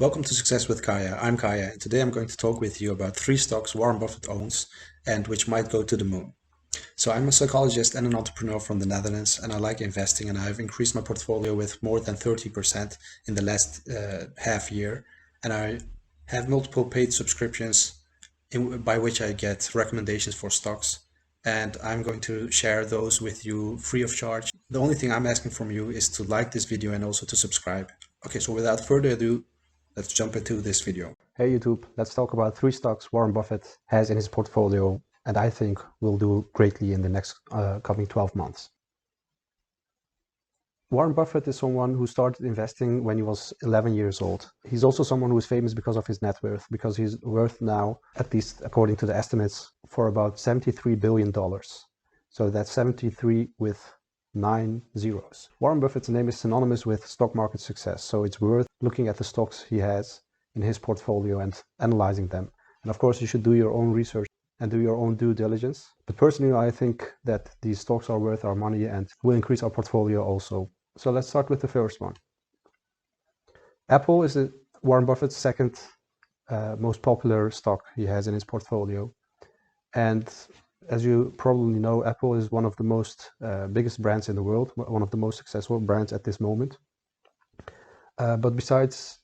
Welcome to Success with Kaya. I'm Kaya, and today I'm going to talk with you about 3 stocks Warren Buffett owns and which might go to the moon. So I'm a psychologist and an entrepreneur from the Netherlands, and I like investing, and I've increased my portfolio with more than 30% in the last half year, and I have multiple paid subscriptions by which I get recommendations for stocks, and I'm going to share those with you free of charge. The only thing I'm asking from you is to like this video and also to subscribe. Okay, so without further ado, let's jump into this video. Hey YouTube, let's talk about 3 stocks Warren Buffett has in his portfolio and I think will do greatly in the next coming 12 months. Warren Buffett is someone who started investing when he was 11 years old. He's also someone who is famous because of his net worth, because he's worth now, at least according to the estimates, for about $73 billion. So that's 73 with 9 zeros. Warren Buffett's name is synonymous with stock market success, so it's worth looking at the stocks he has in his portfolio and analyzing them. And of course, you should do your own research and do your own due diligence. But personally, I think that these stocks are worth our money and will increase our portfolio also. So let's start with the first one. Apple is Warren Buffett's second most popular stock he has in his portfolio. And as you probably know, Apple is one of the most biggest brands in the world, one of the most successful brands at this moment. But besides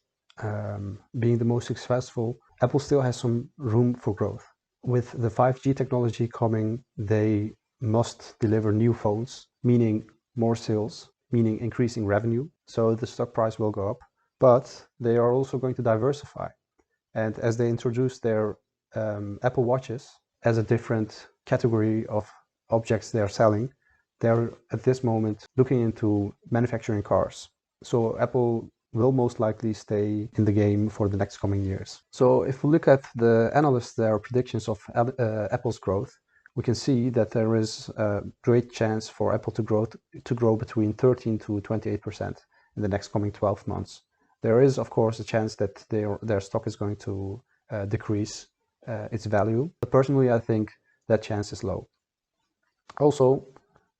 being the most successful, Apple still has some room for growth. With the 5G technology coming, they must deliver new phones, meaning more sales, meaning increasing revenue. So the stock price will go up, but they are also going to diversify. And as they introduce their Apple Watches as a different category of objects they're selling, they're at this moment looking into manufacturing cars. So Apple will most likely stay in the game for the next coming years. So if we look at the analysts, their predictions of Apple's growth, we can see that there is a great chance for Apple to grow between 13 to 28% in the next coming 12 months. There is, of course, a chance that their stock is going to decrease its value. But personally, I think that chance is low. Also,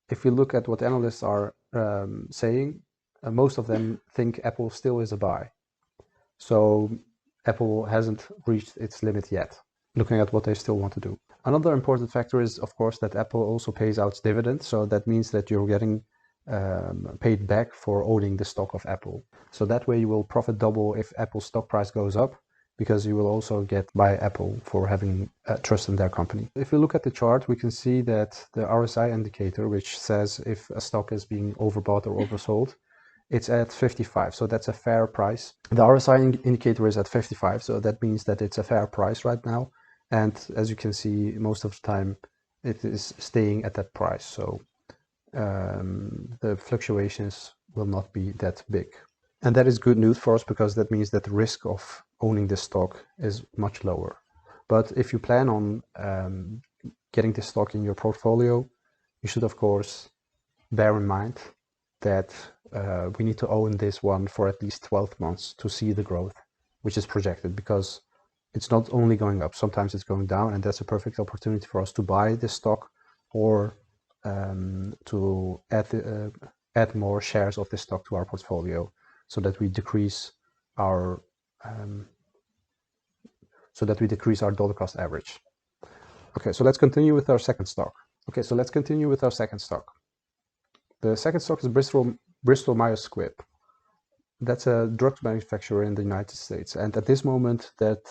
if we look at what analysts are saying, most of them think Apple still is a buy. So Apple hasn't reached its limit yet, looking at what they still want to do. Another important factor is, of course, that Apple also pays out dividends. So that means that you're getting paid back for owning the stock of Apple. So that way you will profit double if Apple's stock price goes up, because you will also get by Apple for having trust in their company. If we look at the chart, we can see that the RSI indicator, which says if a stock is being overbought or oversold, it's at 55, so that's a fair price. The RSI indicator is at 55, so that means that it's a fair price right now. And as you can see, most of the time it is staying at that price, so the fluctuations will not be that big. And that is good news for us, because that means that the risk of owning this stock is much lower. But if you plan on getting this stock in your portfolio, you should, of course, bear in mind that we need to own this one for at least 12 months to see the growth, which is projected, because it's not only going up, sometimes it's going down, and that's a perfect opportunity for us to buy this stock or to add more shares of this stock to our portfolio, so that we decrease our dollar cost average. Okay, so let's continue with our second stock. The second stock is Bristol Myers Squibb. That's a drug manufacturer in the United States, and at this moment that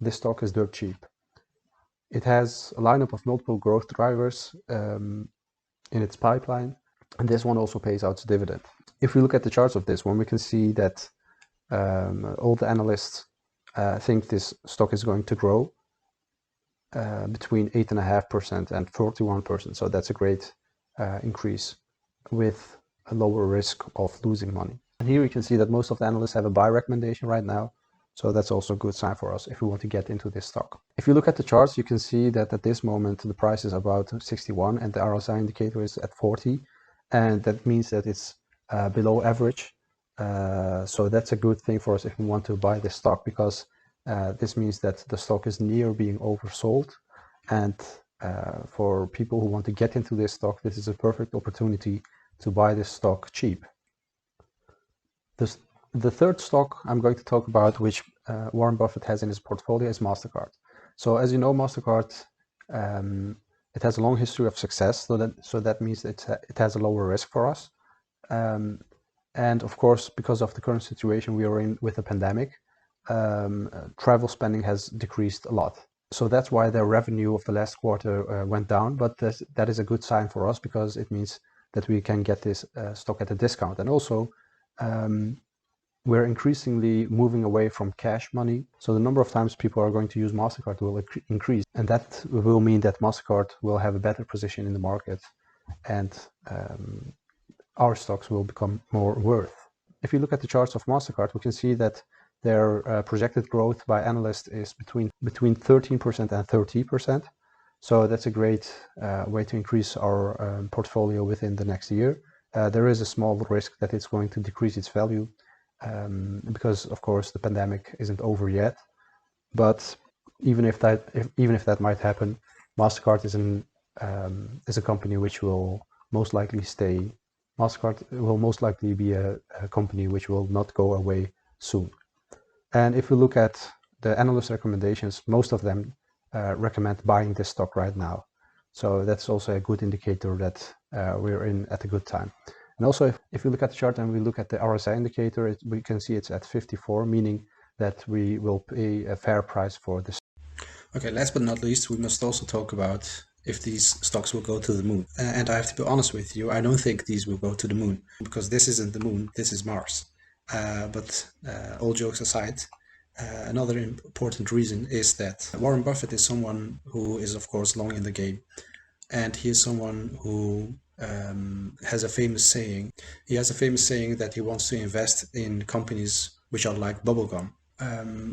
this stock is dirt cheap. It has a lineup of multiple growth drivers in its pipeline, and this one also pays out dividend. If we look at the charts of this one, we can see that all the analysts think this stock is going to grow between 8.5% and 41%. So that's a great increase with a lower risk of losing money. And here you can see that most of the analysts have a buy recommendation right now. So that's also a good sign for us if we want to get into this stock. If you look at the charts, you can see that at this moment the price is about 61 and the RSI indicator is at 40. And that means that it's below average. So that's a good thing for us if we want to buy this stock, because this means that the stock is near being oversold. And for people who want to get into this stock, this is a perfect opportunity to buy this stock cheap. The third stock I'm going to talk about, which Warren Buffett has in his portfolio, is MasterCard. So as you know, MasterCard, it has a long history of success, so that means it has a lower risk for us. And of course, because of the current situation we are in with the pandemic, travel spending has decreased a lot. So that's why their revenue of the last quarter went down, but that is a good sign for us because it means that we can get this stock at a discount. And also, we're increasingly moving away from cash money. So the number of times people are going to use MasterCard will increase. And that will mean that MasterCard will have a better position in the market and our stocks will become more worth. If you look at the charts of MasterCard, we can see that their projected growth by analysts is between 13% and 30%. So that's a great way to increase our portfolio within the next year. There is a small risk that it's going to decrease its value because, of course, the pandemic isn't over yet. But even if that might happen, MasterCard is a company which will most likely stay. MasterCard will most likely be a company which will not go away soon. And if we look at the analyst recommendations, most of them recommend buying this stock right now. So that's also a good indicator that we're in at a good time. And also, if we look at the chart and we look at the RSI indicator, we can see it's at 54, meaning that we will pay a fair price for this. Okay, last but not least, we must also talk about if these stocks will go to the moon. And I have to be honest with you, I don't think these will go to the moon, because this isn't the moon, this is Mars. But all jokes aside, another important reason is that Warren Buffett is someone who is, of course, long in the game. And he is someone who has a famous saying. He has a famous saying that he wants to invest in companies which are like bubblegum.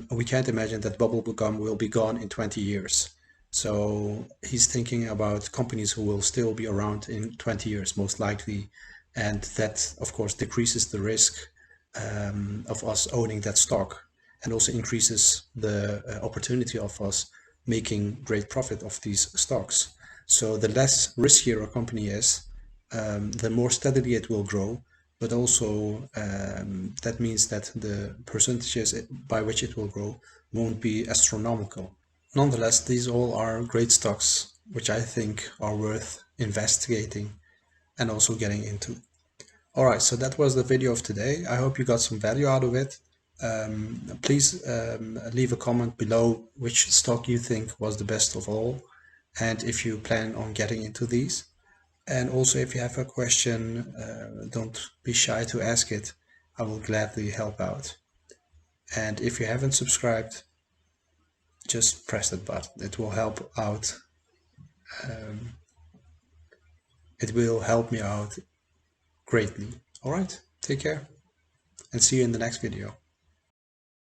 We can't imagine that bubblegum will be gone in 20 years. So he's thinking about companies who will still be around in 20 years, most likely. And that, of course, decreases the risk of us owning that stock and also increases the opportunity of us making great profit of these stocks. So the less riskier a company is, the more steadily it will grow, but also that means that the percentages by which it will grow won't be astronomical. Nonetheless, these all are great stocks, which I think are worth investigating and also getting into. All right, so that was the video of today. I hope you got some value out of it. Please leave a comment below which stock you think was the best of all, and if you plan on getting into these. And also, if you have a question, don't be shy to ask it. I will gladly help out. And if you haven't subscribed, just press that button. It will help out. It will help me out greatly. All right, take care and see you in the next video.